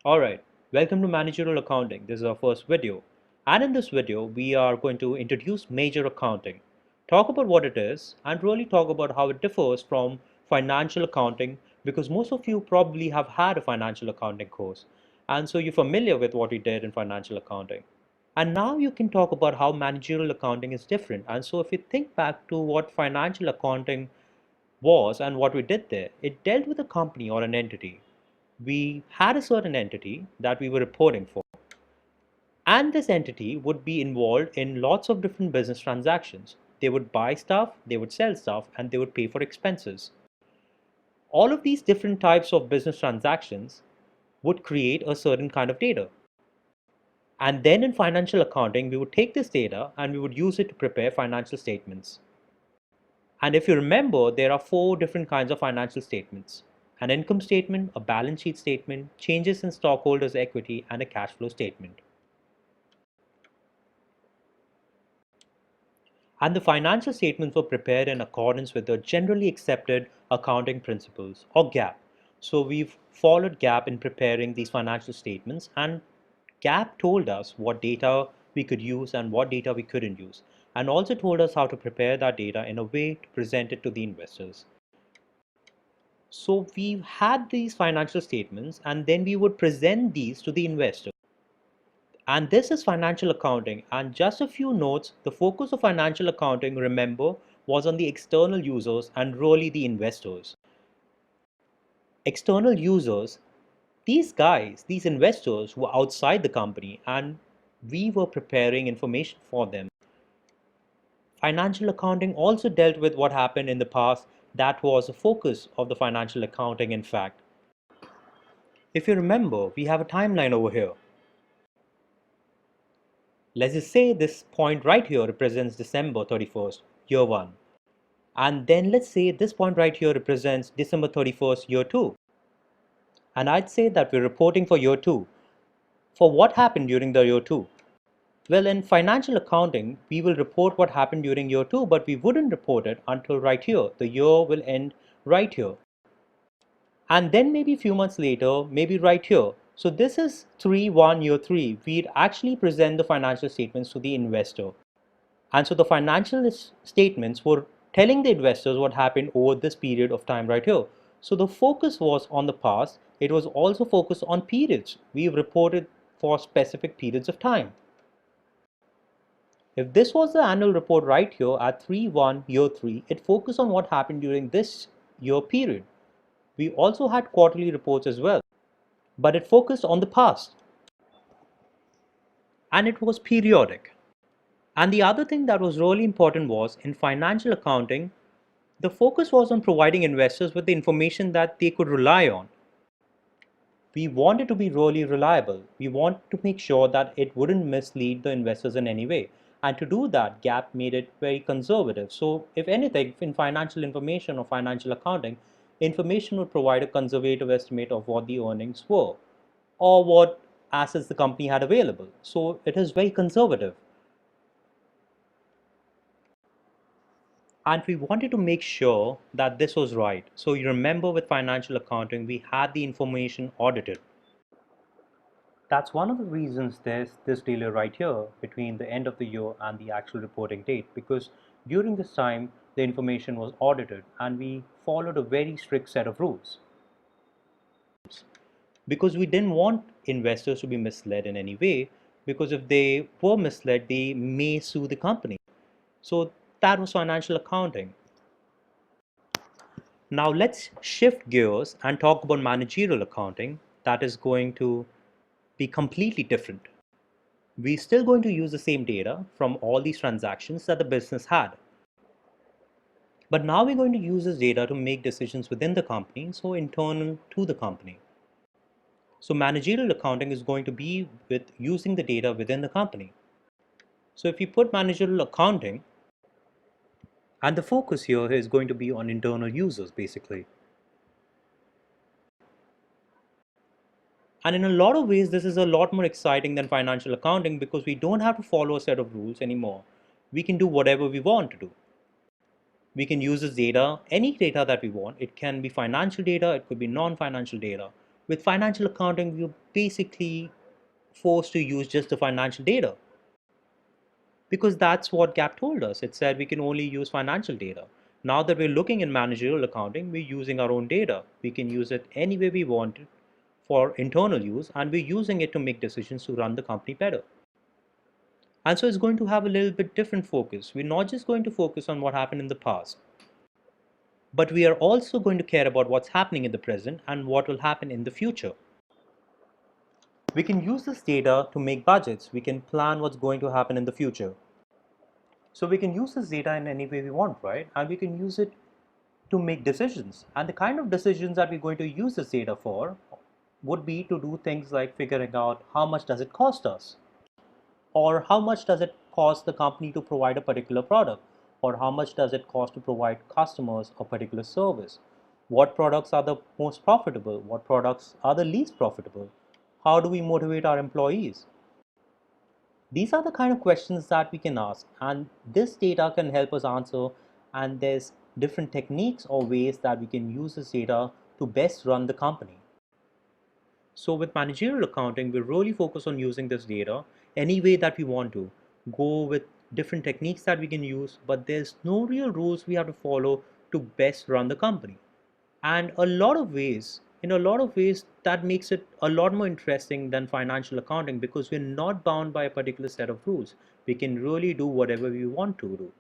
Alright, welcome to Managerial Accounting. This is our first video. And in this video, we are going to introduce major accounting, talk about what it is, and really talk about how it differs from financial accounting because most of you probably have had a financial accounting course. And so you're familiar with what we did in financial accounting. And now you can talk about how managerial accounting is different. And so if you think back to what financial accounting was and what we did there, it dealt with a company or an entity. We had a certain entity that we were reporting for, and this entity would be involved in lots of different business transactions. They would buy stuff, they would sell stuff, and they would pay for expenses. All of these different types of business transactions would create a certain kind of data. And then in financial accounting, we would take this data and we would use it to prepare financial statements. And if you remember, there are four different kinds of financial statements: an income statement, a balance sheet statement, changes in stockholders' equity, and a cash flow statement. And the financial statements were prepared in accordance with the generally accepted accounting principles, or GAAP. So we've followed GAAP in preparing these financial statements, and GAAP told us what data we could use and what data we couldn't use, and also told us how to prepare that data in a way to present it to the investors. So we had these financial statements and then we would present these to the investor. And this is financial accounting. And just a few notes, the focus of financial accounting, remember, was on the external users and really the investors. External users, these guys, these investors were outside the company and we were preparing information for them. Financial accounting also dealt with what happened in the past. That was the focus of the financial accounting, in fact. If you remember, we have a timeline over here. Let's just say this point right here represents December 31st, year 1. And then let's say this point right here represents December 31st, year 2. And I'd say that we're reporting for year 2. For what happened during the year 2? Well, in financial accounting, we will report what happened during year 2, but we wouldn't report it until right here. The year will end right here. And then maybe a few months later, maybe right here. So this is 3-1 year 3. We'd actually present the financial statements to the investor. And so the financial statements were telling the investors what happened over this period of time right here. So the focus was on the past. It was also focused on periods. We've reported for specific periods of time. If this was the annual report right here at 3-1 year 3, it focused on what happened during this year period. We also had quarterly reports as well, but it focused on the past. And it was periodic. And the other thing that was really important was in financial accounting, the focus was on providing investors with the information that they could rely on. We wanted to be really reliable. We wanted to make sure that it wouldn't mislead the investors in any way. And to do that, GAAP made it very conservative. So if anything, in financial information or financial accounting, information would provide a conservative estimate of what the earnings were or what assets the company had available. So it is very conservative. And we wanted to make sure that this was right. So you remember with financial accounting, we had the information audited. That's one of the reasons there's this delay right here between the end of the year and the actual reporting date, because during this time, the information was audited and we followed a very strict set of rules. Because we didn't want investors to be misled in any way, because if they were misled, they may sue the company. So that was financial accounting. Now let's shift gears and talk about managerial accounting. That is going to be completely different. We're still going to use the same data from all these transactions that the business had. But now we're going to use this data to make decisions within the company, so internal to the company. So managerial accounting is going to be with using the data within the company. So if you put managerial accounting, and the focus here is going to be on internal users basically. And in a lot of ways, this is a lot more exciting than financial accounting because we don't have to follow a set of rules anymore. We can do whatever we want to do. We can use this data, any data that we want. It can be financial data, it could be non-financial data. With financial accounting, we're basically forced to use just the financial data because that's what GAP told us. It said we can only use financial data. Now that we're looking in managerial accounting, we're using our own data. We can use it any way we want it for internal use, and we're using it to make decisions to run the company better. And so it's going to have a little bit different focus. We're not just going to focus on what happened in the past, but we are also going to care about what's happening in the present and what will happen in the future. We can use this data to make budgets. We can plan what's going to happen in the future. So we can use this data in any way we want, right? And we can use it to make decisions. And the kind of decisions that we're going to use this data for would be to do things like figuring out how much does it cost us, or how much does it cost the company to provide a particular product, or how much does it cost to provide customers a particular service, what products are the most profitable, what products are the least profitable, how do we motivate our employees. These are the kind of questions that we can ask, and this data can help us answer. And there's different techniques or ways that we can use this data to best run the company. So with managerial accounting, we really focus on using this data any way that we want to. Go with different techniques that we can use, but there's no real rules we have to follow to best run the company. And in a lot of ways, that makes it a lot more interesting than financial accounting because we're not bound by a particular set of rules. We can really do whatever we want to do.